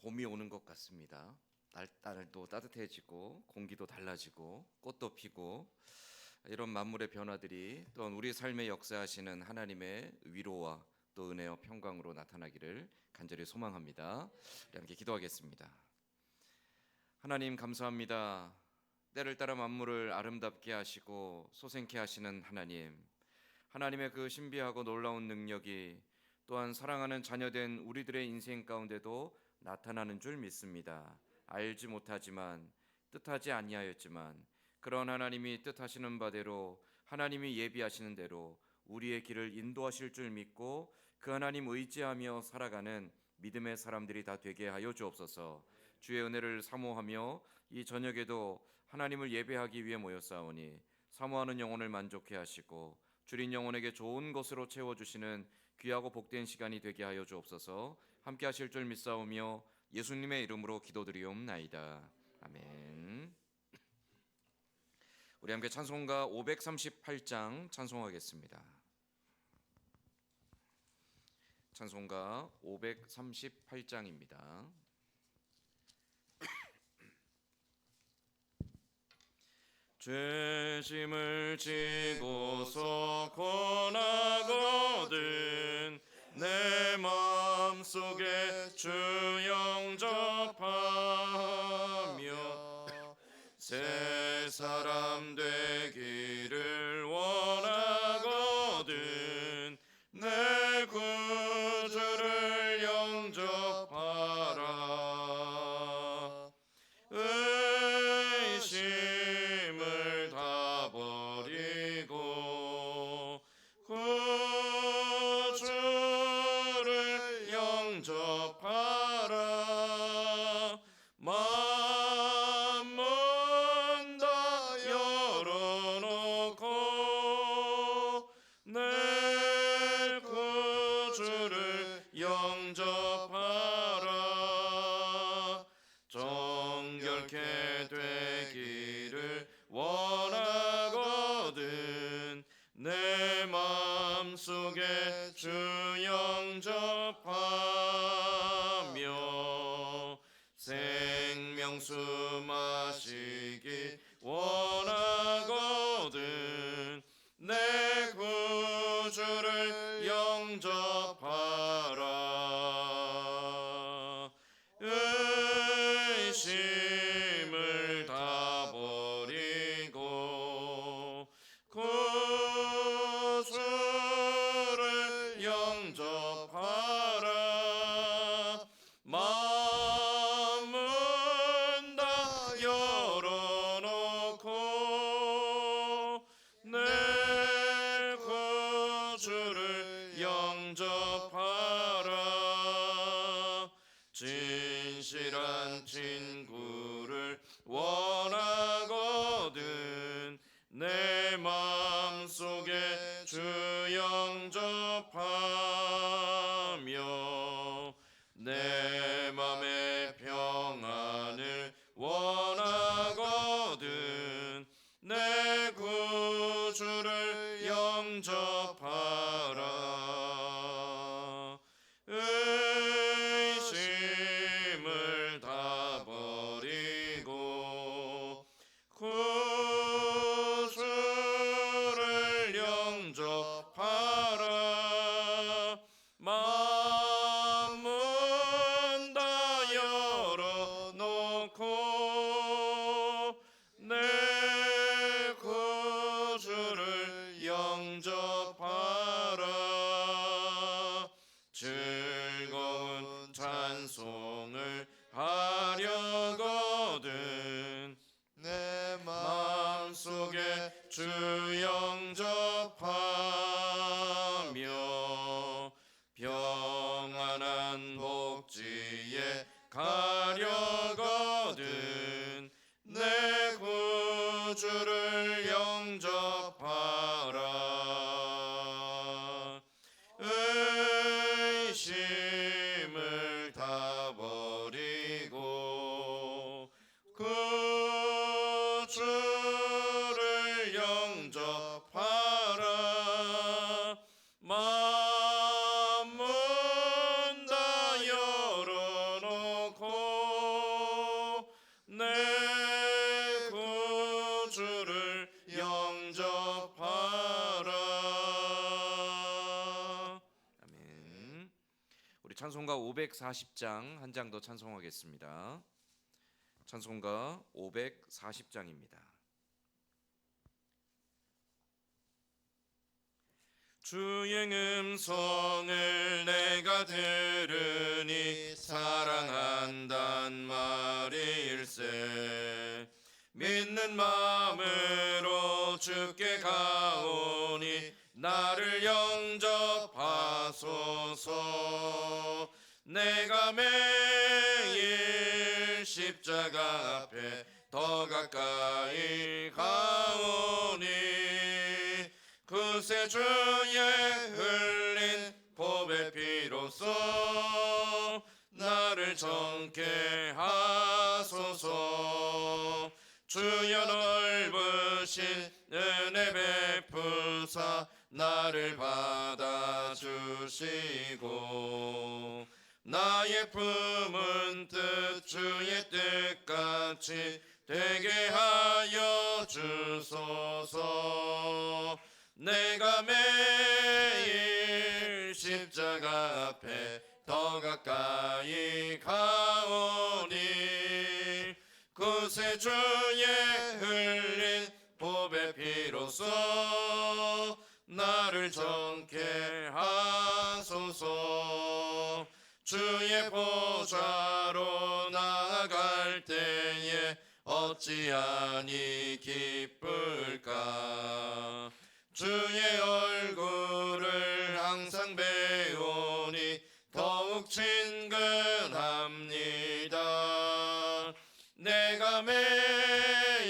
봄이 오는 것 같습니다. 날도 따뜻해지고 공기도 달라지고 꽃도 피고 이런 만물의 변화들이 또한 우리 삶에 역사하시는 하나님의 위로와 또 은혜와 평강으로 나타나기를 간절히 소망합니다. 우리 함께 기도하겠습니다. 하나님 감사합니다. 때를 따라 만물을 아름답게 하시고 소생케 하시는 하나님의 그 신비하고 놀라운 능력이 또한 사랑하는 자녀된 우리들의 인생 가운데도 나타나는 줄 믿습니다. 알지 못하지만 뜻하지 아니하였지만 그런 하나님이 뜻하시는 바대로 하나님이 예비하시는 대로 우리의 길을 인도하실 줄 믿고 그 하나님 의지하며 살아가는 믿음의 사람들이 다 되게 하여 주옵소서. 주의 은혜를 사모하며 이 저녁에도 하나님을 예배하기 위해 모였사오니 사모하는 영혼을 만족해 하시고 줄인 영혼에게 좋은 것으로 채워주시는 귀하고 복된 시간이 되게 하여 주옵소서. 함께 하실 줄 믿사오며 예수님의 이름으로 기도드리옵나이다. 아멘. 우리 함께 찬송가 538장 찬송하겠습니다. 찬송가 538장입니다. 죄짐을 지고서 권하거든 내 마음속에 주 영접하며 새 사람 되기를 원하거든 내 구주를 영접하라. 의심을 다 버리고 구주를 영접하라. 마음은 다 열어놓고 내 구주를 영접하라. 정결케 되기를 원하거든 내 마음속에 주 영접하며 생명수 마시기 원하거든 내 구주를 영접하라. 의심을 다 버리고 구주를 영접하라. 마음은 다 열어놓고 내 구주를 영접하라. 진실한 친구를 원하거든 내 마음속에 주 영접하며 내 맘의 평안을 원하거든 내 구주를 영접하라. 의심을 다 버리고 구주를 영접하라. 마음은 다 열어놓고 내 구주를 영접하라. 즐거운 찬송을 하려거든 내 마음속에 주 영접하며 평안한 복지에 가려거든 내 구주를 영접하라. 의심을 다 버리고 구주를 영접하라. 마음은 다 열어놓고 찬송가 540장 한 장 더 찬송하겠습니다. 찬송가 540장입니다. 주의 음성을 내가 들으니 사랑한단 말일세. 믿는 마음으로 주께 가오니 나를 영접하소서. 내가 매일 십자가 앞에 더 가까이 가오니 그새 주의 흘린 보배 피로써 나를 정케 하소서. 주여 넓으신 은혜 베푸사 나를 받아주시고 나의 품은 뜻 주의 뜻같이 되게 하여 주소서. 내가 매일 십자가 앞에 더 가까이 가오니 그새 주의 흘린 보배 피로써 나를 정케 하소서. 주의 보좌로 나아갈 때에 어찌하니 기쁠까. 주의 얼굴을 항상 배우니 더욱 친근합니다. 내가 매일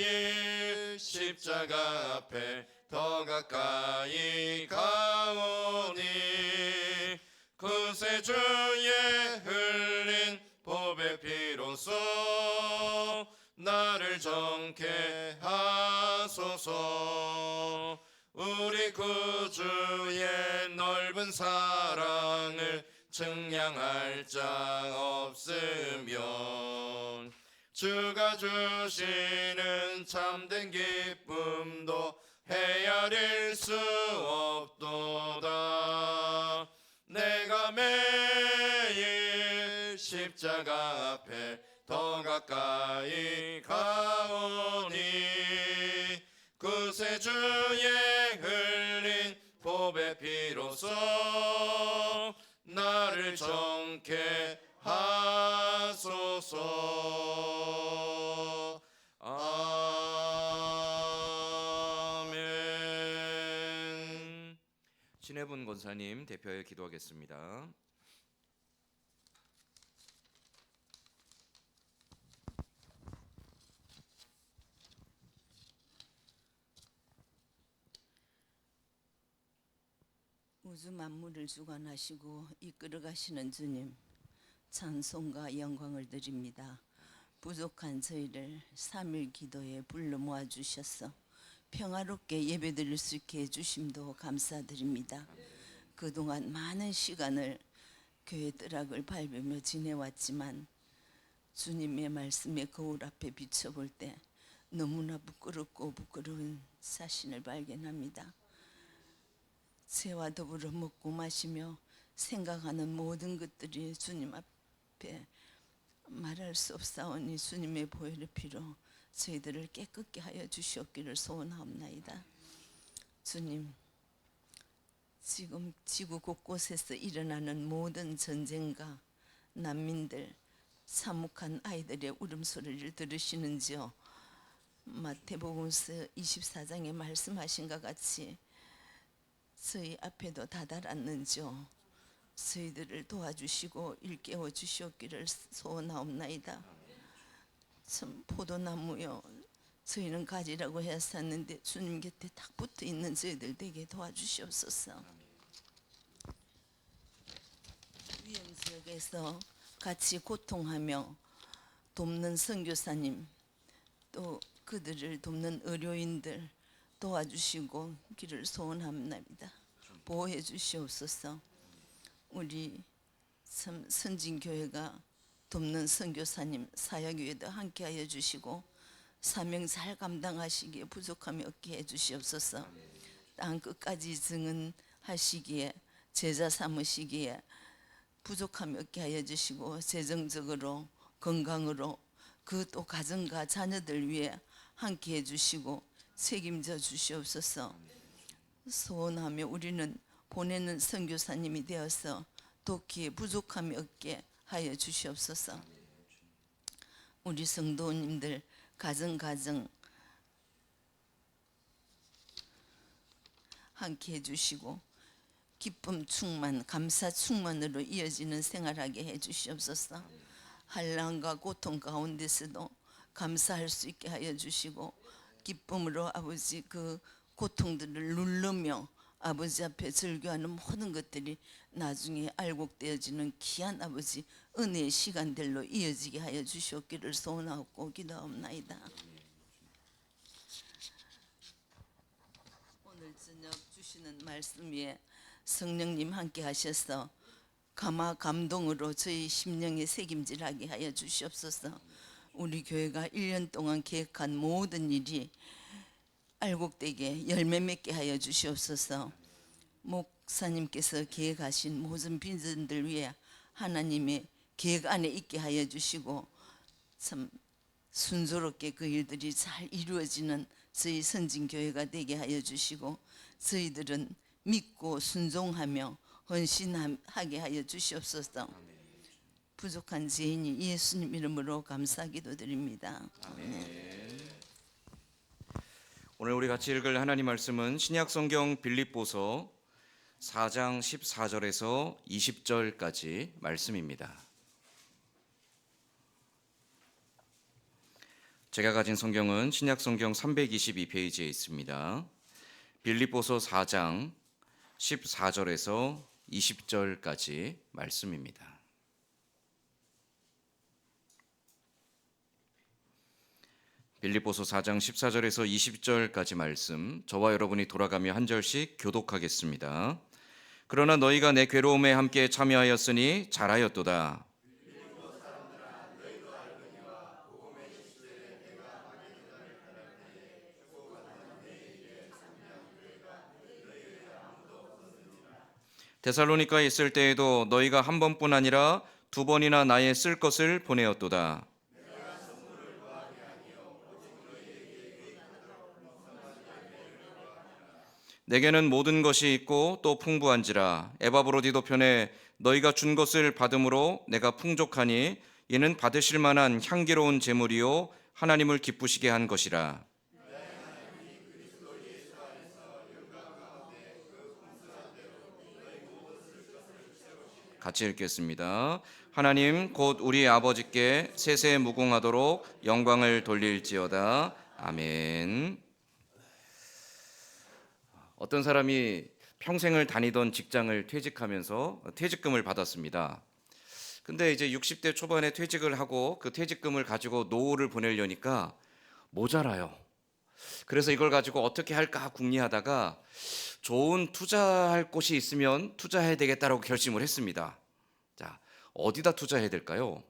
십자가 앞에 더 가까이 가오니 그새 주의 흘린 보배 피로써 나를 정케 하소서. 우리 구주의 넓은 사랑을 증량할 자 없으면 주가 주시는 참된 기쁨도 헤아릴 수 없도다. 내가 매일 십자가 앞에 더 가까이 가오니 그새 주의 흘린 보배 피로써 나를 정케 하소서. 아멘. 신혜분 권사님 대표에 기도하겠습니다. 우주 만물을 주관하시고 이끌어 가시는 주님, 찬송과 영광을 드립니다. 부족한 저희를 3일 기도에 불러 모아 주셔서 평화롭게 예배드릴 수 있게 해주심도 감사드립니다. 그동안 많은 시간을 교회 뜨락을 밟으며 지내왔지만 주님의 말씀의 거울 앞에 비춰볼 때 너무나 부끄럽고 부끄러운 자신을 발견합니다. 죄와 더불어 먹고 마시며 생각하는 모든 것들이 주님 앞에 말할 수 없사오니 주님의 보혈의 피로 저희들을 깨끗게 하여 주시옵기를 소원하옵나이다. 주님, 지금 지구 곳곳에서 일어나는 모든 전쟁과 난민들, 참혹한 아이들의 울음소리를 들으시는지요. 마태복음서 24장에 말씀하신 것 같이 저희 앞에도 다다랐는지요. 저희들을 도와주시고 일깨워 주시옵기를 소원하옵나이다. 참 포도나무요, 저희는 가지라고 했었는데 주님 곁에 딱 붙어 있는 저희들 되게 도와주시옵소서. 위험 지역에서 같이 고통하며 돕는 선교사님, 또 그들을 돕는 의료인들 도와주시고 길을 소원합니다. 보호해 주시옵소서. 우리 참 선진교회가 돕는 선교사님, 사역위에도 함께하여 주시고 사명 잘 감당하시기에 부족함이 없게 해주시옵소서. 땅 끝까지 증언하시기에, 제자 삼으시기에 부족함이 없게 하여 주시고 재정적으로 건강으로 그 또 가정과 자녀들 위해 함께 해주시고 책임져 주시옵소서. 소원하며 우리는 보내는 선교사님이 되어서 돕기에 부족함이 없게 하여 주시옵소서. 우리 성도님들 가정 함께 해주시고 기쁨 충만, 감사 충만으로 이어지는 생활하게 해주시옵소서. 한란과 고통 가운데서도 감사할 수 있게 하여 주시고 기쁨으로 아버지 그 고통들을 누르며 아버지 앞에 절규하는 모든 것들이 나중에 알곡되어지는 귀한 아버지 은혜의 시간들로 이어지게 하여 주시옵기를 소원하고 기도하옵나이다. 오늘 저녁 주시는 말씀 위에 성령님 함께 하셔서 감화 감동으로 저희 심령에 새김질하게 하여 주시옵소서. 우리 교회가 1년 동안 계획한 모든 일이 알곡되게 열매 맺게 하여 주시옵소서. 목사님께서 계획하신 모든 빈전들 위해 하나님의 계획 안에 있게 하여 주시고 참 순조롭게 그 일들이 잘 이루어지는 저희 선진교회가 되게 하여 주시고 저희들은 믿고 순종하며 헌신하게 하여 주시옵소서. 부족한 죄인이 예수님 이름으로 감사 기도드립니다. 오늘 우리 같이 읽을 하나님 말씀은 신약성경 빌립보서 4장 14절에서 20절까지 말씀입니다. 제가 가진 성경은 신약성경 322페이지에 있습니다. 빌립보서 4장 14절에서 20절까지 말씀입니다. 빌립보서 4장 14절에서 20절까지 말씀, 저와 여러분이 돌아가며 한 절씩 교독하겠습니다. 그러나 너희가 내 괴로움에 함께 참여하였으니 잘하였도다. 데살로니가에 있을 때에도 너희가 한 번뿐 아니라 두 번이나 나의 쓸 것을 보내었도다. 내게는 모든 것이 있고 또 풍부한지라. 에바브로디도 편에 너희가 준 것을 받음으로 내가 풍족하니 이는 받으실 만한 향기로운 제물이요 하나님을 기쁘시게 한 것이라. 같이 읽겠습니다. 하나님 곧 우리 아버지께 세세 무궁하도록 영광을 돌릴지어다. 아멘. 어떤 사람이 평생을 다니던 직장을 퇴직하면서 퇴직금을 받았습니다. 근데 이제 60대 초반에 퇴직을 하고 그 퇴직금을 가지고 노후를 보내려니까 모자라요. 그래서 이걸 가지고 어떻게 할까 궁리하다가 좋은 투자할 곳이 있으면 투자해야 되겠다라고 결심을 했습니다. 자, 어디다 투자해야 될까요?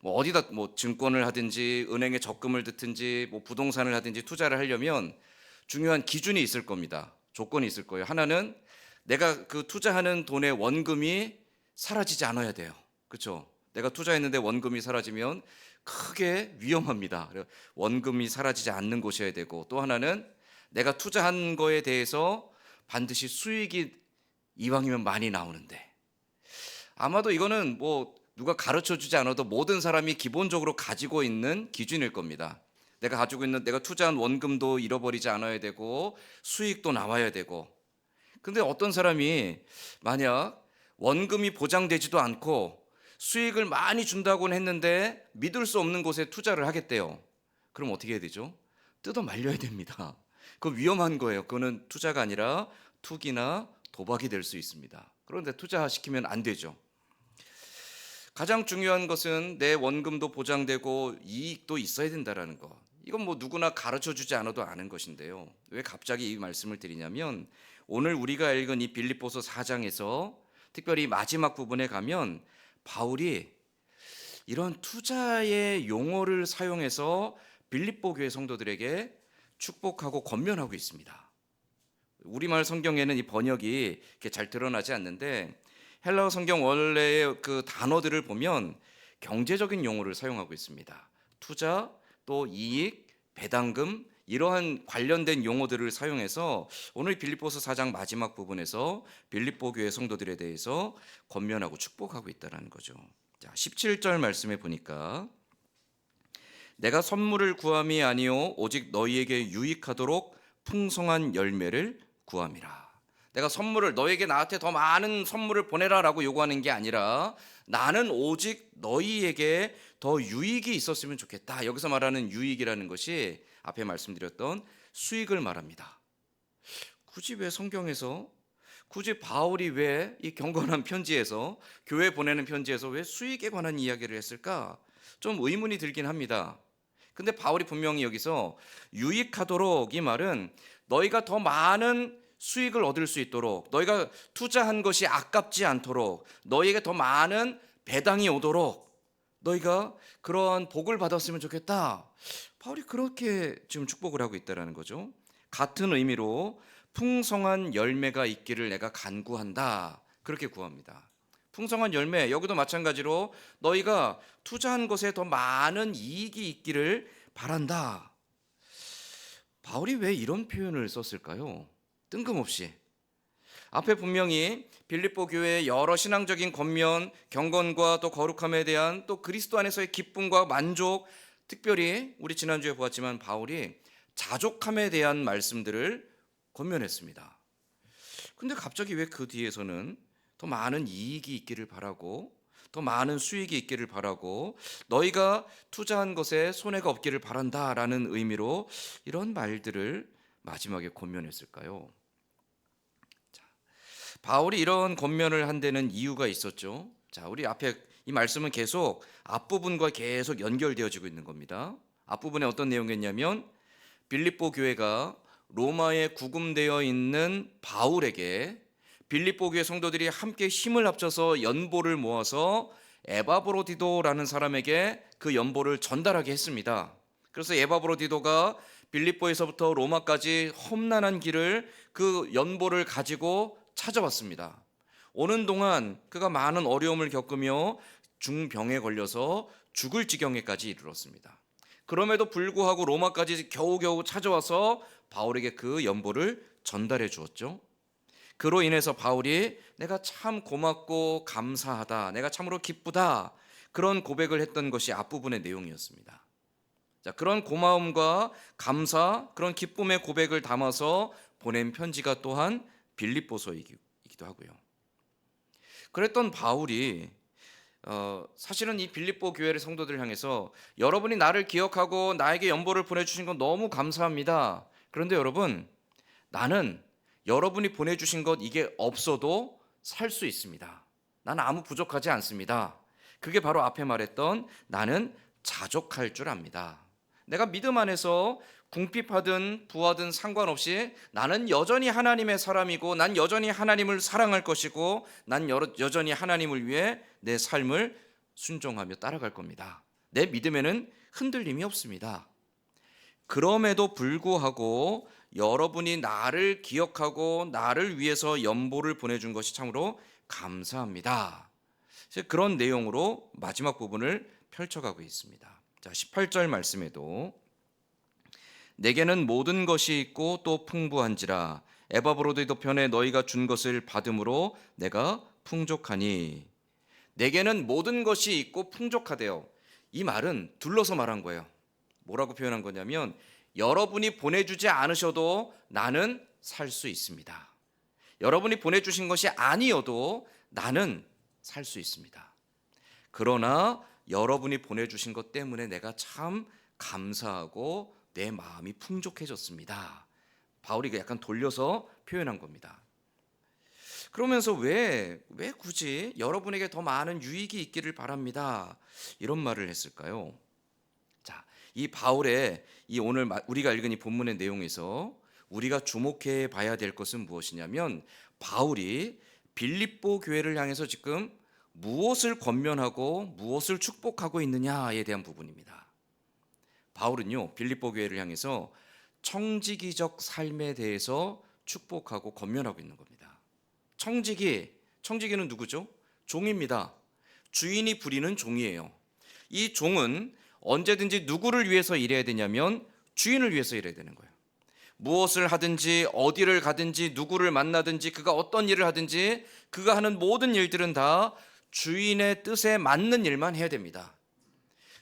어디다 증권을 하든지 은행에 적금을 넣든지 부동산을 하든지 투자를 하려면 중요한 기준이 있을 겁니다. 조건이 있을 거예요. 하나는 내가 그 투자하는 돈의 원금이 사라지지 않아야 돼요. 그렇죠? 내가 투자했는데 원금이 사라지면 크게 위험합니다. 원금이 사라지지 않는 곳이어야 되고, 또 하나는 내가 투자한 거에 대해서 반드시 수익이 이왕이면 많이 나오는데, 아마도 이거는 누가 가르쳐 주지 않아도 모든 사람이 기본적으로 가지고 있는 기준일 겁니다. 내가 투자한 원금도 잃어버리지 않아야 되고 수익도 나와야 되고. 근데 어떤 사람이 만약 원금이 보장되지도 않고 수익을 많이 준다고는 했는데 믿을 수 없는 곳에 투자를 하겠대요. 그럼 어떻게 해야 되죠? 뜯어 말려야 됩니다. 그건 위험한 거예요. 그거는 투자가 아니라 투기나 도박이 될 수 있습니다. 그런데 투자시키면 안 되죠. 가장 중요한 것은 내 원금도 보장되고 이익도 있어야 된다는 거. 이건 누구나 가르쳐 주지 않아도 아는 것인데요. 왜 갑자기 이 말씀을 드리냐면, 오늘 우리가 읽은 이 빌립보서 4장에서 특별히 마지막 부분에 가면 바울이 이런 투자의 용어를 사용해서 빌립보 교회 성도들에게 축복하고 권면하고 있습니다. 우리말 성경에는 이 번역이 이렇게 잘 드러나지 않는데, 헬라어 성경 원래의 그 단어들을 보면 경제적인 용어를 사용하고 있습니다. 투자, 또 이익, 배당금, 이러한 관련된 용어들을 사용해서 오늘 빌립보서 4장 마지막 부분에서 빌립보 교회 성도들에 대해서 권면하고 축복하고 있다는 거죠. 자, 17절 말씀에 보니까 내가 선물을 구함이 아니요 오직 너희에게 유익하도록 풍성한 열매를 구함이라. 내가 선물을 너에게 나한테 더 많은 선물을 보내라라고 요구하는 게 아니라 나는 오직 너희에게 더 유익이 있었으면 좋겠다. 여기서 말하는 유익이라는 것이 앞에 말씀드렸던 수익을 말합니다. 굳이 왜 성경에서 굳이 바울이 왜 이 경건한 편지에서 교회 보내는 편지에서 왜 수익에 관한 이야기를 했을까? 좀 의문이 들긴 합니다. 근데 바울이 분명히 여기서 유익하도록 이 말은 너희가 더 많은 수익을 얻을 수 있도록 너희가 투자한 것이 아깝지 않도록 너희에게 더 많은 배당이 오도록 너희가 그러한 복을 받았으면 좋겠다. 바울이 그렇게 지금 축복을 하고 있다는 거죠. 같은 의미로 풍성한 열매가 있기를 내가 간구한다. 그렇게 구합니다. 풍성한 열매, 여기도 마찬가지로 너희가 투자한 것에 더 많은 이익이 있기를 바란다. 바울이 왜 이런 표현을 썼을까요? 뜬금없이. 앞에 분명히 빌립보 교회의 여러 신앙적인 권면, 경건과 또 거룩함에 대한 또 그리스도 안에서의 기쁨과 만족, 특별히 우리 지난주에 보았지만 바울이 자족함에 대한 말씀들을 권면했습니다. 근데 갑자기 왜 그 뒤에서는 더 많은 이익이 있기를 바라고 더 많은 수익이 있기를 바라고 너희가 투자한 것에 손해가 없기를 바란다라는 의미로 이런 말들을 마지막에 권면했을까요? 자, 바울이 이런 권면을 한 데는 이유가 있었죠. 자, 우리 앞에 이 말씀은 계속 앞부분과 계속 연결되어지고 있는 겁니다. 앞부분에 어떤 내용이었냐면 빌립보 교회가 로마에 구금되어 있는 바울에게 빌립보 교회 성도들이 함께 힘을 합쳐서 연보를 모아서 에바브로디도라는 사람에게 그 연보를 전달하게 했습니다. 그래서 에바브로디도가 빌립보에서부터 로마까지 험난한 길을 그 연보를 가지고 찾아왔습니다. 오는 동안 그가 많은 어려움을 겪으며 중병에 걸려서 죽을 지경에까지 이르렀습니다. 그럼에도 불구하고 로마까지 겨우겨우 찾아와서 바울에게 그 연보를 전달해 주었죠. 그로 인해서 바울이 내가 참 고맙고 감사하다, 내가 참으로 기쁘다, 그런 고백을 했던 것이 앞부분의 내용이었습니다. 자, 그런 고마움과 감사, 그런 기쁨의 고백을 담아서 보낸 편지가 또한 빌립보서이기도 하고요. 그랬던 바울이 사실은 이 빌립보 교회의 성도들을 향해서 여러분이 나를 기억하고 나에게 연보를 보내주신 건 너무 감사합니다. 그런데 여러분, 나는 여러분이 보내주신 것 이게 없어도 살 수 있습니다. 나는 아무 부족하지 않습니다. 그게 바로 앞에 말했던 나는 자족할 줄 압니다. 내가 믿음 안에서 궁핍하든 부하든 상관없이 나는 여전히 하나님의 사람이고 난 여전히 하나님을 사랑할 것이고 난 여전히 하나님을 위해 내 삶을 순종하며 따라갈 겁니다. 내 믿음에는 흔들림이 없습니다. 그럼에도 불구하고 여러분이 나를 기억하고 나를 위해서 연보를 보내준 것이 참으로 감사합니다. 그런 내용으로 마지막 부분을 펼쳐가고 있습니다. 자, 18절 말씀에도 내게는 모든 것이 있고 또 풍부한지라 에바브로디도 편에 너희가 준 것을 받음으로 내가 풍족하니. 내게는 모든 것이 있고 풍족하대요. 이 말은 둘러서 말한 거예요. 뭐라고 표현한 거냐면 여러분이 보내주지 않으셔도 나는 살 수 있습니다. 여러분이 보내주신 것이 아니어도 나는 살 수 있습니다. 그러나 여러분이 보내주신 것 때문에 내가 참 감사하고 내 마음이 풍족해졌습니다. 바울이 약간 돌려서 표현한 겁니다. 그러면서 왜 굳이 여러분에게 더 많은 유익이 있기를 바랍니다, 이런 말을 했을까요? 자, 이 바울의 이 오늘 우리가 읽은 이 본문의 내용에서 우리가 주목해 봐야 될 것은 무엇이냐면 바울이 빌립보 교회를 향해서 지금 무엇을 권면하고 무엇을 축복하고 있느냐에 대한 부분입니다. 바울은요, 빌립보 교회를 향해서 청지기적 삶에 대해서 축복하고 권면하고 있는 겁니다. 청지기, 청지기는 누구죠? 종입니다. 주인이 부리는 종이에요. 이 종은 언제든지 누구를 위해서 일해야 되냐면 주인을 위해서 일해야 되는 거예요. 무엇을 하든지 어디를 가든지 누구를 만나든지 그가 어떤 일을 하든지 그가 하는 모든 일들은 다 주인의 뜻에 맞는 일만 해야 됩니다.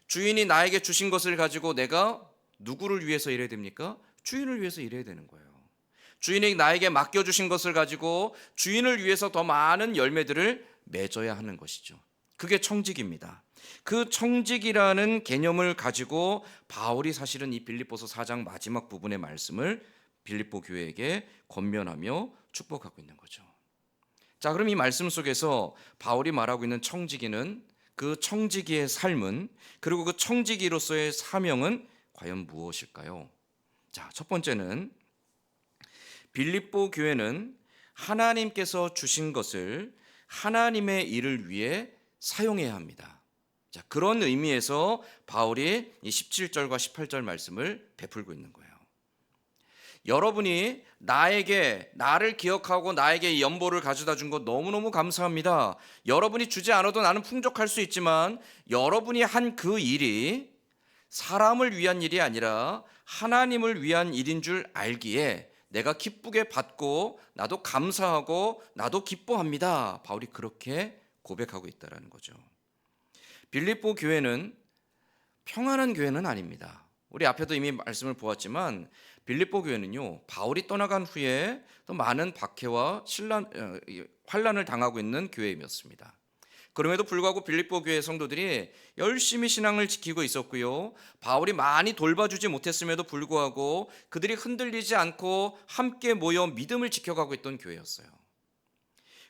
주인이 나에게 주신 것을 가지고 내가 누구를 위해서 일해야 됩니까? 주인을 위해서 일해야 되는 거예요. 주인이 나에게 맡겨주신 것을 가지고 주인을 위해서 더 많은 열매들을 맺어야 하는 것이죠. 그게 청직입니다. 그 청직이라는 개념을 가지고 바울이 사실은 이 빌립보서 4장 마지막 부분의 말씀을 빌립보 교회에게 권면하며 축복하고 있는 거죠. 자, 그럼 이 말씀 속에서 바울이 말하고 있는 청지기는, 그 청지기의 삶은, 그리고 그 청지기로서의 사명은 과연 무엇일까요? 자, 첫 번째는 빌립보 교회는 하나님께서 주신 것을 하나님의 일을 위해 사용해야 합니다. 자, 그런 의미에서 바울이 이 17절과 18절 말씀을 베풀고 있는 거예요. 여러분이 나를 기억하고 나에게 이 연보를 가져다 준 것 너무너무 감사합니다. 여러분이 주지 않아도 나는 풍족할 수 있지만 여러분이 한 그 일이 사람을 위한 일이 아니라 하나님을 위한 일인 줄 알기에 내가 기쁘게 받고 나도 감사하고 나도 기뻐합니다. 바울이 그렇게 고백하고 있다는 거죠. 빌립보 교회는 평안한 교회는 아닙니다. 우리 앞에도 이미 말씀을 보았지만 빌립보 교회는요, 바울이 떠나간 후에 또 많은 박해와 환난을 당하고 있는 교회였습니다. 그럼에도 불구하고 빌립보 교회 성도들이 열심히 신앙을 지키고 있었고요, 바울이 많이 돌봐주지 못했음에도 불구하고 그들이 흔들리지 않고 함께 모여 믿음을 지켜가고 있던 교회였어요.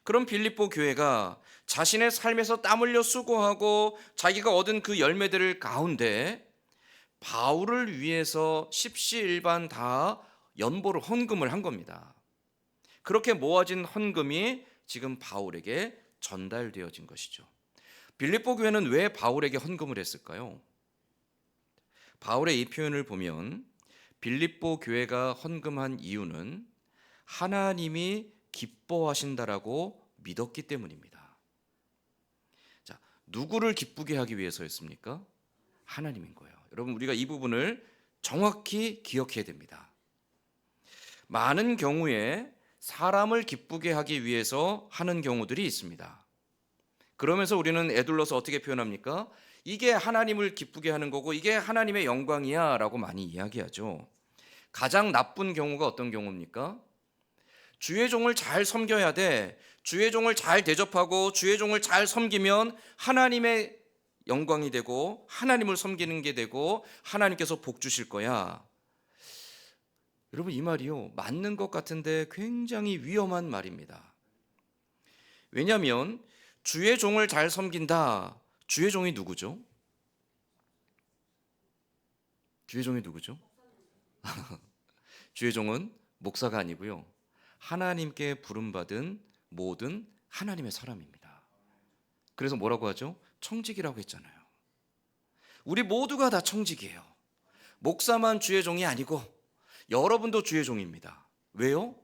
그런 빌립보 교회가 자신의 삶에서 땀 흘려 수고하고 자기가 얻은 그 열매들을 가운데 바울을 위해서 십시일반 다 연보를 헌금을 한 겁니다. 그렇게 모아진 헌금이 지금 바울에게 전달되어진 것이죠. 빌립보 교회는 왜 바울에게 헌금을 했을까요? 바울의 이 표현을 보면 빌립보 교회가 헌금한 이유는 하나님이 기뻐하신다라고 믿었기 때문입니다. 자, 누구를 기쁘게 하기 위해서였습니까? 하나님인 거예요. 여러분, 우리가 이 부분을 정확히 기억해야 됩니다. 많은 경우에 사람을 기쁘게 하기 위해서 하는 경우들이 있습니다. 그러면서 우리는 에둘러서 어떻게 표현합니까? 이게 하나님을 기쁘게 하는 거고 이게 하나님의 영광이야 라고 많이 이야기하죠. 가장 나쁜 경우가 어떤 경우입니까? 주의 종을 잘 섬겨야 돼. 주의 종을 잘 대접하고 주의 종을 잘 섬기면 하나님의 영광이 되고 하나님을 섬기는 게 되고 하나님께서 복 주실 거야. 여러분, 이 말이요, 맞는 것 같은데 굉장히 위험한 말입니다. 왜냐하면 주의 종을 잘 섬긴다. 주의 종이 누구죠? 주의 종이 누구죠? 주의 종은 목사가 아니고요, 하나님께 부름받은 모든 하나님의 사람입니다. 그래서 뭐라고 하죠? 청직이라고 했잖아요. 우리 모두가 다 청직이에요. 목사만 주의 종이 아니고 여러분도 주의 종입니다. 왜요?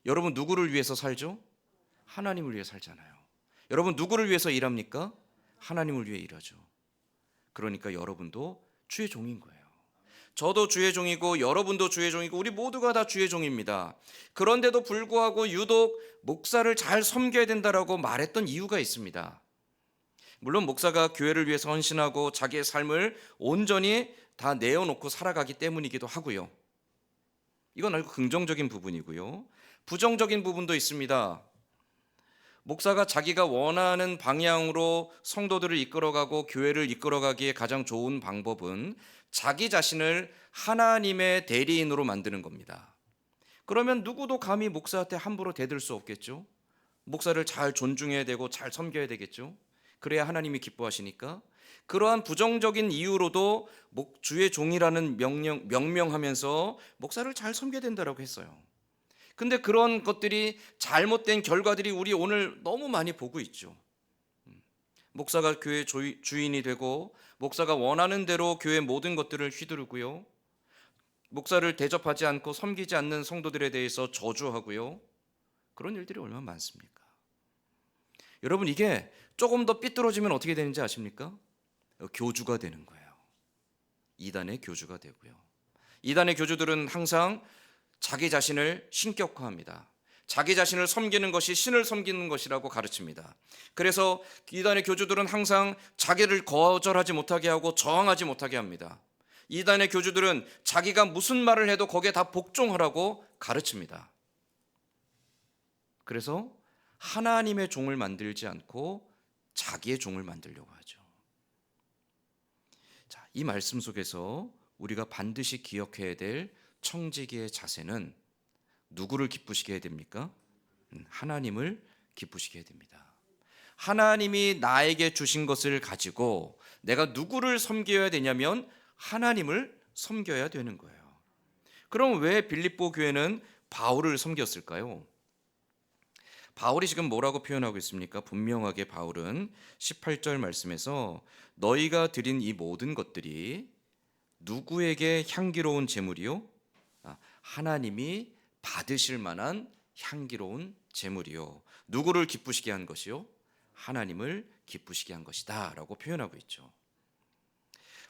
여러분 누구를 위해서 살죠? 하나님을 위해 살잖아요. 여러분 누구를 위해서 일합니까? 하나님을 위해 일하죠. 그러니까 여러분도 주의 종인 거예요. 저도 주의 종이고 여러분도 주의 종이고 우리 모두가 다 주의 종입니다. 그런데도 불구하고 유독 목사를 잘 섬겨야 된다라고 말했던 이유가 있습니다. 물론 목사가 교회를 위해서 헌신하고 자기의 삶을 온전히 다 내어놓고 살아가기 때문이기도 하고요. 이건 아주 긍정적인 부분이고요. 부정적인 부분도 있습니다. 목사가 자기가 원하는 방향으로 성도들을 이끌어가고 교회를 이끌어가기에 가장 좋은 방법은 자기 자신을 하나님의 대리인으로 만드는 겁니다. 그러면 누구도 감히 목사한테 함부로 대들 수 없겠죠. 목사를 잘 존중해야 되고 잘 섬겨야 되겠죠. 그래야 하나님이 기뻐하시니까. 그러한 부정적인 이유로도 주의 종이라는 명명하면서 목사를 잘 섬겨야 된다고 했어요. 근데 그런 것들이 잘못된 결과들이 우리 오늘 너무 많이 보고 있죠. 목사가 교회 주인이 되고 목사가 원하는 대로 교회 모든 것들을 휘두르고요, 목사를 대접하지 않고 섬기지 않는 성도들에 대해서 저주하고요. 그런 일들이 얼마나 많습니까? 여러분 이게 조금 더 삐뚤어지면 어떻게 되는지 아십니까? 교주가 되는 거예요. 이단의 교주가 되고요. 이단의 교주들은 항상 자기 자신을 신격화합니다. 자기 자신을 섬기는 것이 신을 섬기는 것이라고 가르칩니다. 그래서 이단의 교주들은 항상 자기를 거절하지 못하게 하고 저항하지 못하게 합니다. 이단의 교주들은 자기가 무슨 말을 해도 거기에 다 복종하라고 가르칩니다. 그래서 하나님의 종을 만들지 않고 자기의 종을 만들려고 하죠. 자, 이 말씀 속에서 우리가 반드시 기억해야 될 청지기의 자세는 누구를 기쁘시게 해야 됩니까? 하나님을 기쁘시게 해야 됩니다. 하나님이 나에게 주신 것을 가지고 내가 누구를 섬겨야 되냐면 하나님을 섬겨야 되는 거예요. 그럼 왜 빌립보 교회는 바울을 섬겼을까요? 바울이 지금 뭐라고 표현하고 있습니까? 분명하게 바울은 18절 말씀에서 너희가 드린 이 모든 것들이 누구에게 향기로운 제물이요? 하나님이 받으실 만한 향기로운 제물이요. 누구를 기쁘시게 한 것이요? 하나님을 기쁘시게 한 것이다 라고 표현하고 있죠.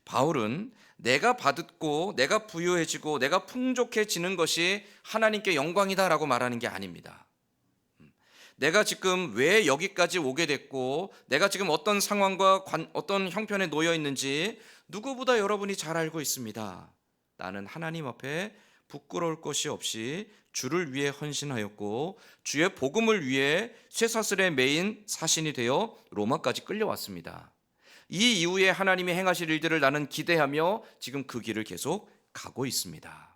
바울은 내가 받고 내가 부유해지고 내가 풍족해지는 것이 하나님께 영광이다 라고 말하는 게 아닙니다. 내가 지금 왜 여기까지 오게 됐고 내가 지금 어떤 상황과 어떤 형편에 놓여 있는지 누구보다 여러분이 잘 알고 있습니다. 나는 하나님 앞에 부끄러울 것이 없이 주를 위해 헌신하였고 주의 복음을 위해 쇠사슬에 매인 사신이 되어 로마까지 끌려왔습니다. 이 이후에 하나님이 행하실 일들을 나는 기대하며 지금 그 길을 계속 가고 있습니다.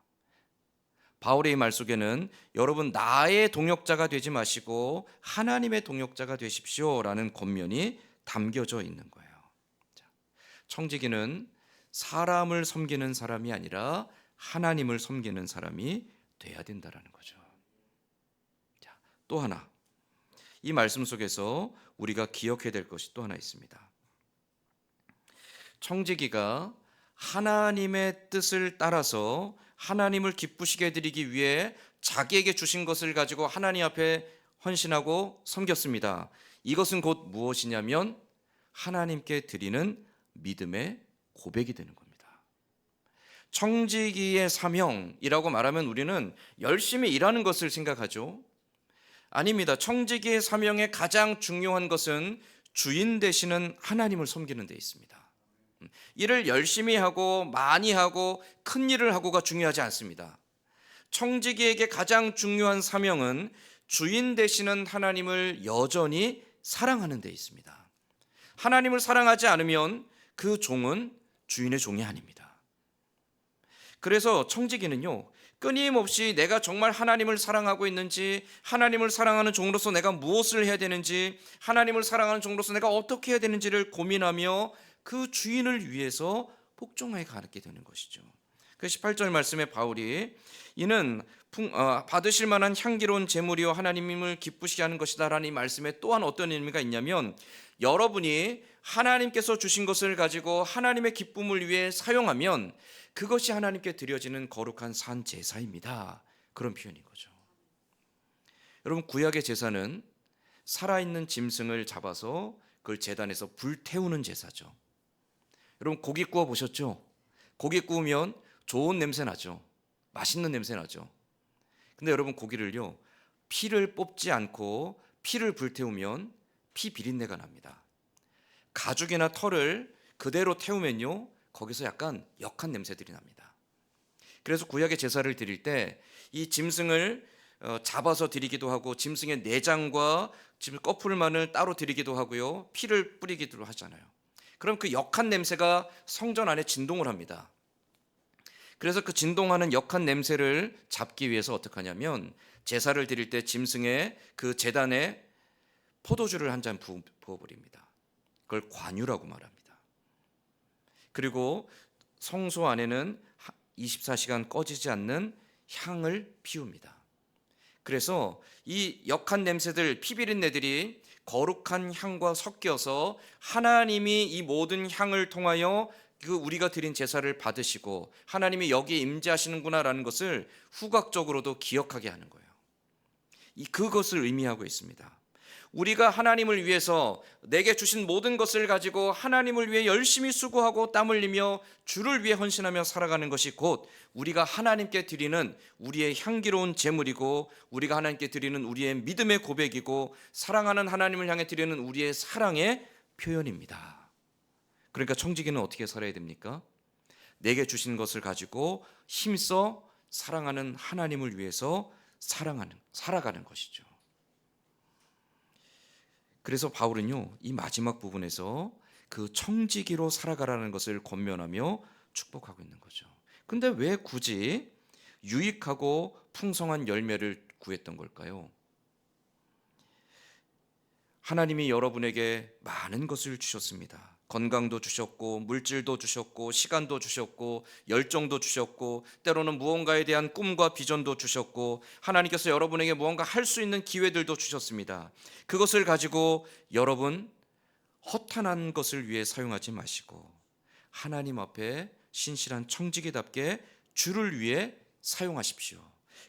바울의 말 속에는 여러분 나의 동역자가 되지 마시고 하나님의 동역자가 되십시오 라는 권면이 담겨져 있는 거예요. 청지기는 사람을 섬기는 사람이 아니라 하나님을 섬기는 사람이 돼야 된다는 거죠. 자, 또 하나 이 말씀 속에서 우리가 기억해야 될 것이 또 하나 있습니다. 청지기가 하나님의 뜻을 따라서 하나님을 기쁘시게 해드리기 위해 자기에게 주신 것을 가지고 하나님 앞에 헌신하고 섬겼습니다. 이것은 곧 무엇이냐면 하나님께 드리는 믿음의 고백이 되는 겁니다. 청지기의 사명이라고 말하면 우리는 열심히 일하는 것을 생각하죠. 아닙니다. 청지기의 사명의 가장 중요한 것은 주인 되시는 하나님을 섬기는 데 있습니다. 일을 열심히 하고 많이 하고 큰 일을 하고가 중요하지 않습니다. 청지기에게 가장 중요한 사명은 주인 되시는 하나님을 여전히 사랑하는 데 있습니다. 하나님을 사랑하지 않으면 그 종은 주인의 종이 아닙니다. 그래서 청지기는요, 끊임없이 내가 정말 하나님을 사랑하고 있는지, 하나님을 사랑하는 종으로서 내가 무엇을 해야 되는지, 하나님을 사랑하는 종으로서 내가 어떻게 해야 되는지를 고민하며 그 주인을 위해서 복종하게 가르치게 되는 것이죠. 그 18절 말씀에 바울이 이는 받으실 만한 향기로운 제물이요 하나님을 기쁘시게 하는 것이다 라는 이 말씀에 또한 어떤 의미가 있냐면 여러분이 하나님께서 주신 것을 가지고 하나님의 기쁨을 위해 사용하면 그것이 하나님께 드려지는 거룩한 산 제사입니다. 그런 표현인 거죠. 여러분 구약의 제사는 살아있는 짐승을 잡아서 그걸 제단에서 불태우는 제사죠. 여러분 고기 구워 보셨죠? 고기 구우면 좋은 냄새 나죠. 맛있는 냄새 나죠. 근데 여러분 고기를요 피를 뽑지 않고 피를 불태우면 피 비린내가 납니다. 가죽이나 털을 그대로 태우면요 거기서 약간 역한 냄새들이 납니다. 그래서 구약의 제사를 드릴 때 이 짐승을 잡아서 드리기도 하고 짐승의 내장과 껍질만을 따로 드리기도 하고요 피를 뿌리기도 하잖아요. 그럼 그 역한 냄새가 성전 안에 진동을 합니다. 그래서 그 진동하는 역한 냄새를 잡기 위해서 어떻게 하냐면 제사를 드릴 때 짐승의 그 제단에 포도주를 한 잔 부어버립니다. 그걸 관유라고 말합니다. 그리고 성소 안에는 24시간 꺼지지 않는 향을 피웁니다. 그래서 이 역한 냄새들, 피비린내들이 거룩한 향과 섞여서 하나님이 이 모든 향을 통하여 그 우리가 드린 제사를 받으시고 하나님이 여기에 임재하시는구나라는 것을 후각적으로도 기억하게 하는 거예요. 그것을 의미하고 있습니다. 우리가 하나님을 위해서 내게 주신 모든 것을 가지고 하나님을 위해 열심히 수고하고 땀 흘리며 주를 위해 헌신하며 살아가는 것이 곧 우리가 하나님께 드리는 우리의 향기로운 제물이고, 우리가 하나님께 드리는 우리의 믿음의 고백이고, 사랑하는 하나님을 향해 드리는 우리의 사랑의 표현입니다. 그러니까 청지기는 어떻게 살아야 됩니까? 내게 주신 것을 가지고 힘써 사랑하는 하나님을 위해서 살아가는 것이죠. 그래서 바울은요, 이 마지막 부분에서 그 청지기로 살아가라는 것을 권면하며 축복하고 있는 거죠. 근데 왜 굳이 유익하고 풍성한 열매를 구했던 걸까요? 하나님이 여러분에게 많은 것을 주셨습니다. 건강도 주셨고, 물질도 주셨고, 시간도 주셨고, 열정도 주셨고, 때로는 무언가에 대한 꿈과 비전도 주셨고, 하나님께서 여러분에게 무언가 할 수 있는 기회들도 주셨습니다. 그것을 가지고 여러분 허탄한 것을 위해 사용하지 마시고 하나님 앞에 신실한 청지기답게 주를 위해 사용하십시오.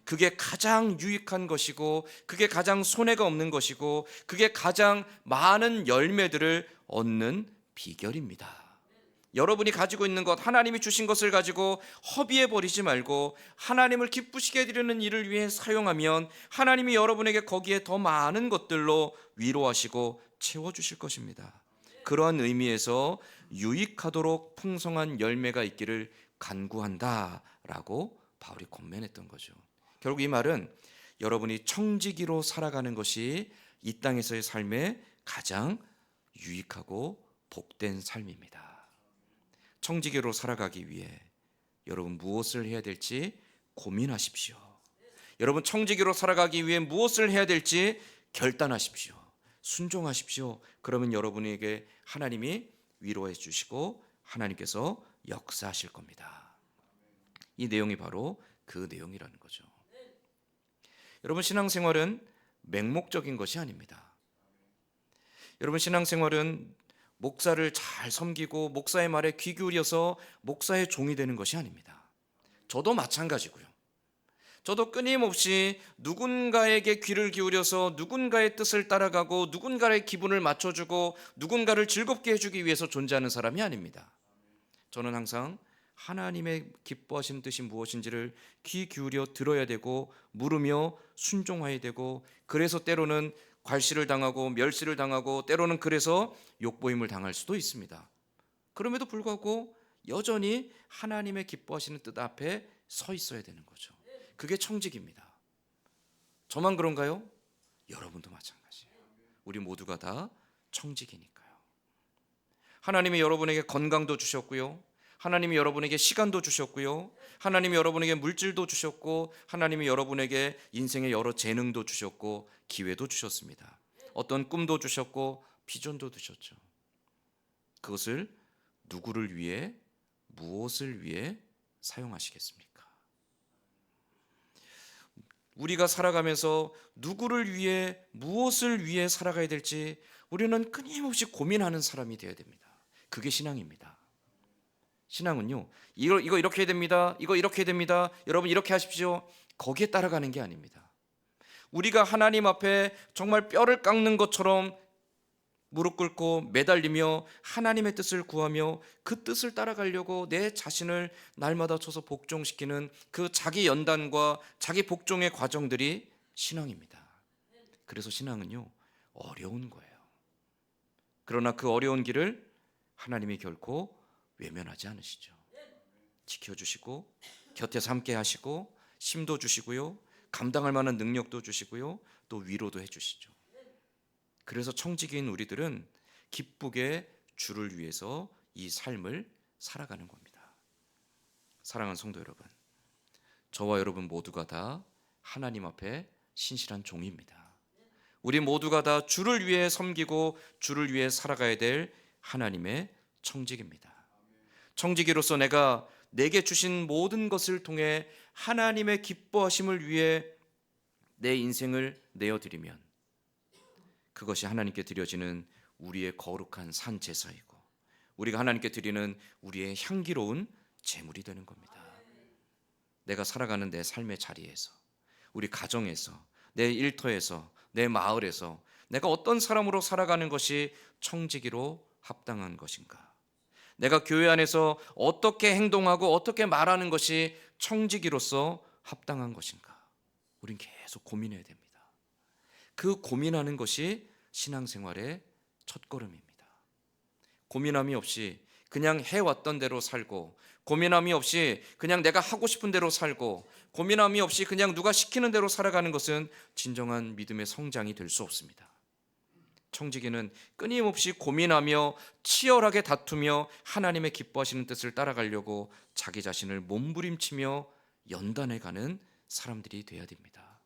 그게 가장 유익한 것이고, 그게 가장 손해가 없는 것이고, 그게 가장 많은 열매들을 얻는 비결입니다. 여러분이 가지고 있는 것, 하나님이 주신 것을 가지고 허비해 버리지 말고 하나님을 기쁘시게 해드리는 일을 위해 사용하면 하나님이 여러분에게 거기에 더 많은 것들로 위로하시고 채워주실 것입니다. 그러한 의미에서 유익하도록 풍성한 열매가 있기를 간구한다라고 바울이 권면했던 거죠. 결국 이 말은 여러분이 청지기로 살아가는 것이 이 땅에서의 삶에 가장 유익하고 복된 삶입니다. 청지기로 살아가기 위해 여러분 무엇을 해야 될지 고민하십시오. 여러분 청지기로 살아가기 위해 무엇을 해야 될지 결단하십시오. 순종하십시오. 그러면 여러분에게 하나님이 위로해 주시고 하나님께서 역사하실 겁니다. 이 내용이 바로 그 내용이라는 거죠. 여러분 신앙생활은 맹목적인 것이 아닙니다. 여러분 신앙생활은 목사를 잘 섬기고 목사의 말에 귀 기울여서 목사의 종이 되는 것이 아닙니다. 저도 마찬가지고요. 저도 끊임없이 누군가에게 귀를 기울여서 누군가의 뜻을 따라가고 누군가의 기분을 맞춰주고 누군가를 즐겁게 해주기 위해서 존재하는 사람이 아닙니다. 저는 항상 하나님의 기뻐하시는 뜻이 무엇인지를 귀 기울여 들어야 되고 물으며 순종해야 되고, 그래서 때로는 괄시를 당하고 멸시를 당하고 때로는 그래서 욕보임을 당할 수도 있습니다. 그럼에도 불구하고 여전히 하나님의 기뻐하시는 뜻 앞에 서 있어야 되는 거죠. 그게 청지기입니다. 저만 그런가요? 여러분도 마찬가지예요. 우리 모두가 다 청지기니까요. 하나님이 여러분에게 건강도 주셨고요, 하나님이 여러분에게 시간도 주셨고요, 하나님이 여러분에게 물질도 주셨고, 하나님이 여러분에게 인생의 여러 재능도 주셨고 기회도 주셨습니다. 어떤 꿈도 주셨고 비전도 주셨죠. 그것을 누구를 위해, 무엇을 위해 사용하시겠습니까? 우리가 살아가면서 누구를 위해, 무엇을 위해 살아가야 될지 우리는 끊임없이 고민하는 사람이 되어야 됩니다. 그게 신앙입니다. 신앙은요, 이거 이렇게 해야 됩니다. 이거 이렇게 해야 됩니다. 여러분 이렇게 하십시오. 거기에 따라가는 게 아닙니다. 우리가 하나님 앞에 정말 뼈를 깎는 것처럼 무릎 꿇고 매달리며 하나님의 뜻을 구하며 그 뜻을 따라가려고 내 자신을 날마다 쳐서 복종시키는 그 자기 연단과 자기 복종의 과정들이 신앙입니다. 그래서 신앙은요, 어려운 거예요. 그러나 그 어려운 길을 하나님이 결코 외면하지 않으시죠. 지켜주시고 곁에서 함께 하시고 힘도 주시고요, 감당할 만한 능력도 주시고요, 또 위로도 해주시죠. 그래서 청지기인 우리들은 기쁘게 주를 위해서 이 삶을 살아가는 겁니다. 사랑하는 성도 여러분, 저와 여러분 모두가 다 하나님 앞에 신실한 종입니다. 우리 모두가 다 주를 위해 섬기고 주를 위해 살아가야 될 하나님의 청지기입니다. 청지기로서 내게 주신 모든 것을 통해 하나님의 기뻐하심을 위해 내 인생을 내어드리면 그것이 하나님께 드려지는 우리의 거룩한 산 제사이고 우리가 하나님께 드리는 우리의 향기로운 제물이 되는 겁니다. 내가 살아가는 내 삶의 자리에서, 우리 가정에서, 내 일터에서, 내 마을에서, 내가 어떤 사람으로 살아가는 것이 청지기로 합당한 것인가? 내가 교회 안에서 어떻게 행동하고 어떻게 말하는 것이 청지기로서 합당한 것인가? 우린 계속 고민해야 됩니다. 그 고민하는 것이 신앙생활의 첫걸음입니다. 고민함이 없이 그냥 해왔던 대로 살고, 고민함이 없이 그냥 내가 하고 싶은 대로 살고, 고민함이 없이 그냥 누가 시키는 대로 살아가는 것은 진정한 믿음의 성장이 될 수 없습니다. 청지기는 끊임없이 고민하며 치열하게 다투며 하나님의 기뻐하시는 뜻을 따라가려고 자기 자신을 몸부림치며 연단해가는 사람들이 되어야 됩니다.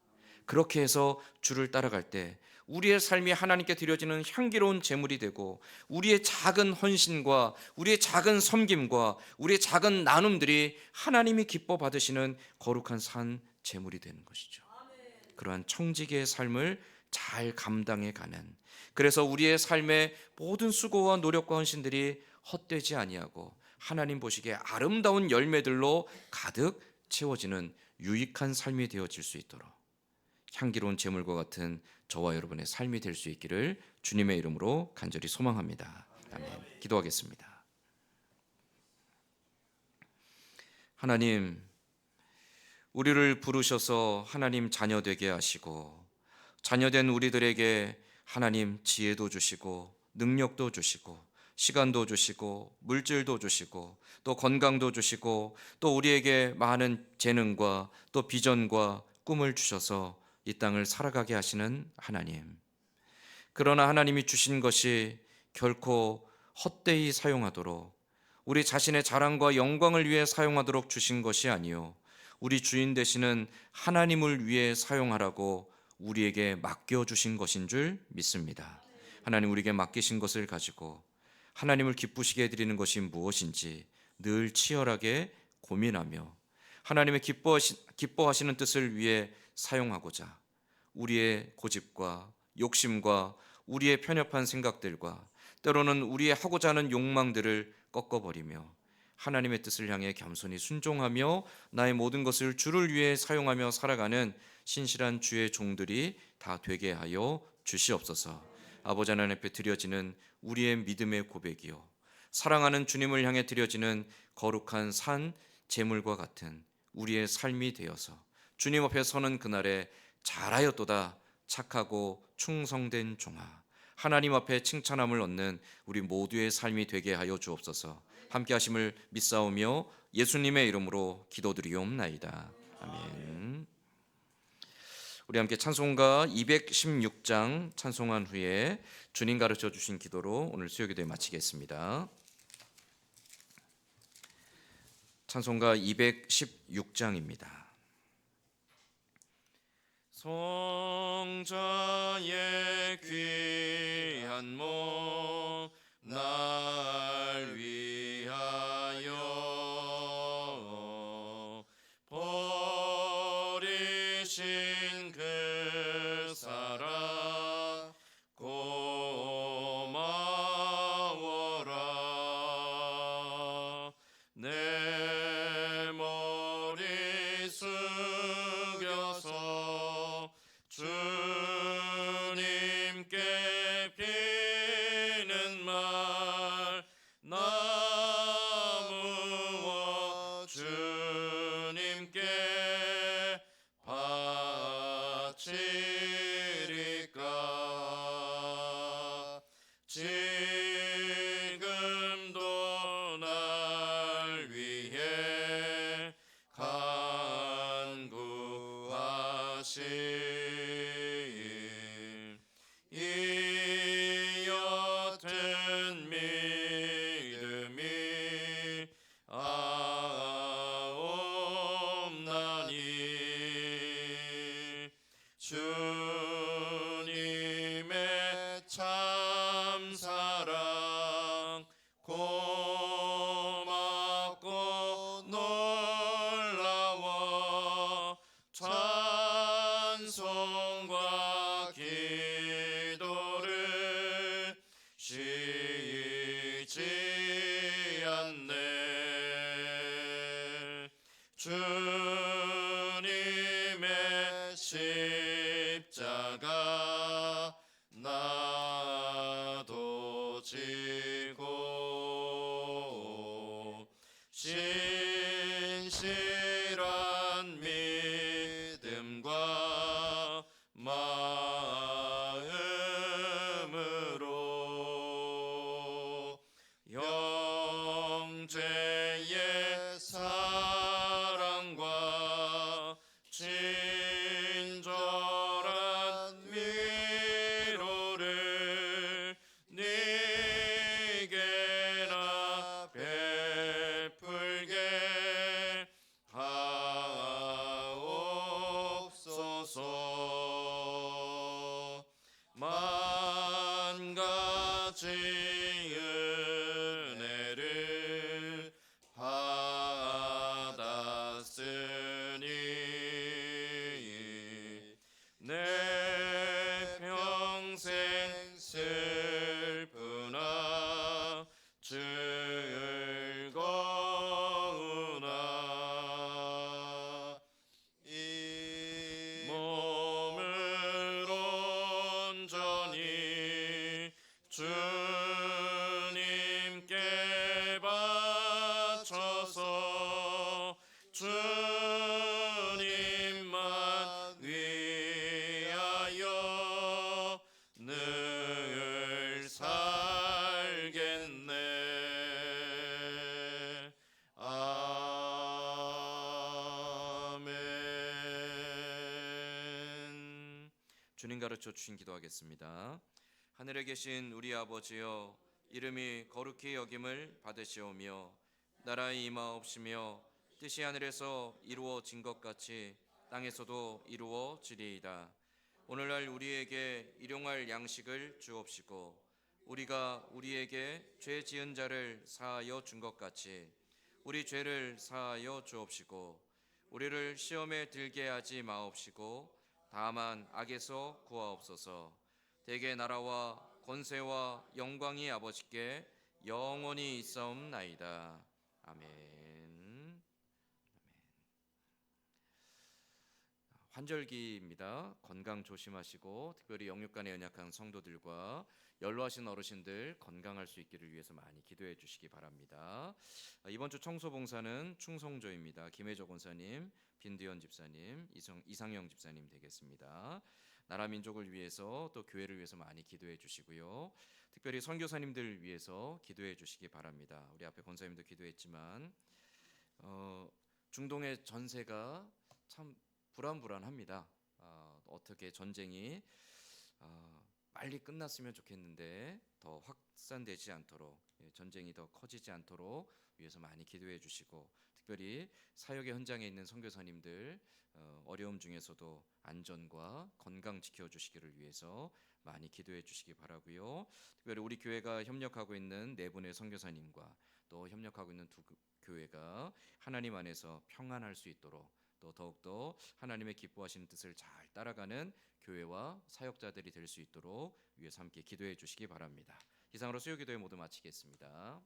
그렇게 해서 주를 따라갈 때 우리의 삶이 하나님께 드려지는 향기로운 제물이 되고, 우리의 작은 헌신과 우리의 작은 섬김과 우리의 작은 나눔들이 하나님이 기뻐 받으시는 거룩한 산 제물이 되는 것이죠. 그러한 청지기의 삶을 잘 감당해 가는, 그래서 우리의 삶의 모든 수고와 노력과 헌신들이 헛되지 아니하고 하나님 보시기에 아름다운 열매들로 가득 채워지는 유익한 삶이 되어질 수 있도록 향기로운 제물과 같은 저와 여러분의 삶이 될 수 있기를 주님의 이름으로 간절히 소망합니다. 아멘. 기도하겠습니다. 하나님, 우리를 부르셔서 하나님 자녀 되게 하시고, 자녀된 우리들에게 하나님 지혜도 주시고 능력도 주시고 시간도 주시고 물질도 주시고 또 건강도 주시고 또 우리에게 많은 재능과 또 비전과 꿈을 주셔서 이 땅을 살아가게 하시는 하나님, 그러나 하나님이 주신 것이 결코 헛되이 사용하도록, 우리 자신의 자랑과 영광을 위해 사용하도록 주신 것이 아니요 우리 주인 되시는 하나님을 위해 사용하라고 우리에게 맡겨주신 것인 줄 믿습니다. 하나님, 우리에게 맡기신 것을 가지고 하나님을 기쁘시게 해드리는 것이 무엇인지 늘 치열하게 고민하며 하나님의 기뻐하시는 뜻을 위해 사용하고자 우리의 고집과 욕심과 우리의 편협한 생각들과 때로는 우리의 하고자 하는 욕망들을 꺾어버리며 하나님의 뜻을 향해 겸손히 순종하며 나의 모든 것을 주를 위해 사용하며 살아가는 신실한 주의 종들이 다 되게 하여 주시옵소서. 아버지 하나님 앞에 드려지는 우리의 믿음의 고백이요 사랑하는 주님을 향해 드려지는 거룩한 산 제물과 같은 우리의 삶이 되어서 주님 앞에 서는 그날에 잘하였도다 착하고 충성된 종아, 하나님 앞에 칭찬함을 얻는 우리 모두의 삶이 되게 하여 주옵소서. 함께 하심을 믿사오며 예수님의 이름으로 기도드리옵나이다. 아멘. 우리 함께 찬송가 216장 찬송한 후에 주님 가르쳐 주신 기도로 오늘 수요기도에 마치겠습니다. 찬송가 216장입니다. 성자의 귀한 몸 날 위하여 버리신 그 사랑 고마워라. 내 머리 숙여서 주님께 비는 말 나무어 주님께 바치리까. 지금도 날 위해 간구하시 이 옅은 믿음이 아옵나니 주님의 참 사랑 고맙고 놀라워 찬송과 기도를 쉬지 않네. 주님의 십자가 나 신실한 믿음과 마음으로 형제의 사랑과 친절한 위로를 네게나 베풀게 하옵소서. 만 가지 은혜를 받았으니 내 평생 슬프나 즐거우나 이 몸을 온전히 주님께 바쳐서 주님만 위하여 늘 살겠네. 아멘. 주님 가르쳐 주신 기도하겠습니다. 하늘에 계신 우리 아버지여, 이름이 거룩히 여김을 받으시오며 나라의 임하옵시며 뜻이 하늘에서 이루어진 것 같이 땅에서도 이루어지리이다. 오늘날 우리에게 일용할 양식을 주옵시고 우리가 우리에게 죄 지은 자를 사하여 준 것 같이 우리 죄를 사하여 주옵시고 우리를 시험에 들게 하지 마옵시고 다만 악에서 구하옵소서. 대개 나라와 권세와 영광이 아버지께 영원히 있사옵나이다. 아멘. 환절기입니다. 건강 조심하시고 특별히 영육간에 연약한 성도들과 연로하신 어르신들 건강할 수 있기를 위해서 많이 기도해 주시기 바랍니다. 이번 주 청소봉사는 충성조입니다. 김혜조 권사님, 빈두현 집사님, 이상영 집사님 되겠습니다. 나라 민족을 위해서 또 교회를 위해서 많이 기도해 주시고요. 특별히 선교사님들 위해서 기도해 주시기 바랍니다. 우리 앞에 권사님도 기도했지만 중동의 전세가 참 불안합니다. 어떻게 전쟁이 빨리 끝났으면 좋겠는데 더 확산되지 않도록, 전쟁이 더 커지지 않도록 위해서 많이 기도해 주시고 특별히 사역의 현장에 있는 선교사님들 어려움 중에서도 안전과 건강 지켜주시기를 위해서 많이 기도해 주시기 바라고요. 특별히 우리 교회가 협력하고 있는 네 분의 선교사님과 또 협력하고 있는 두 교회가 하나님 안에서 평안할 수 있도록 또 더욱더 하나님의 기뻐하시는 뜻을 잘 따라가는 교회와 사역자들이 될 수 있도록 위해서 함께 기도해 주시기 바랍니다. 이상으로 수요 기도회 모두 마치겠습니다.